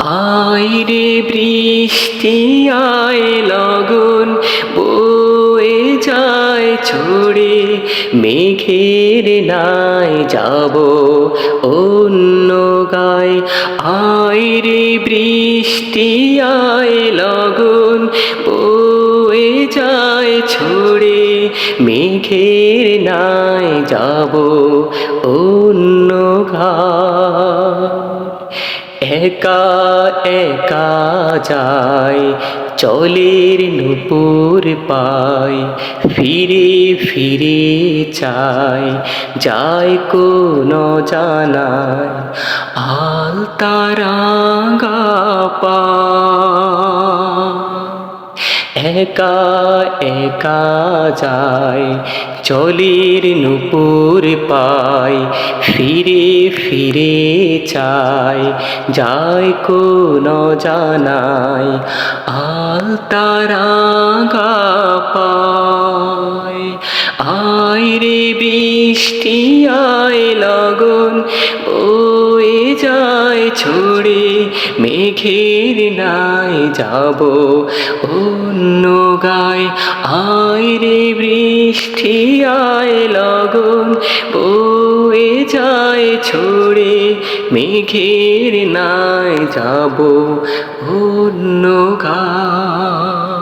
আয় রে বৃষ্টি আয় লগন বয়ে যায় ছড়ে মেঘের নাই যাব অন্য গায়। আয় রে বৃষ্টি আয় লগন বয়ে যায় ছড়ে মেঘের নাই যাব অন্য গায়। একা একা যায় চলের নূপুর পায় ফিরে ফিরে চায় যায় কোন জানায় আলতারাঙ্গা পায়। একা একা যায় চলের নূপুর পায় ফিরে ফিরে চায় যায় কোন জানায় আলতারাঙ্গা পায়। আয় রে বৃষ্টি আয় লগন বয়ে যায় ছড়ে মেঘের নাই যাব অন্য গায়। আয় রে বৃষ্টি আয় লগন বয়ে যায় ছড়ে মেঘের নাই যাব অন্য গায়।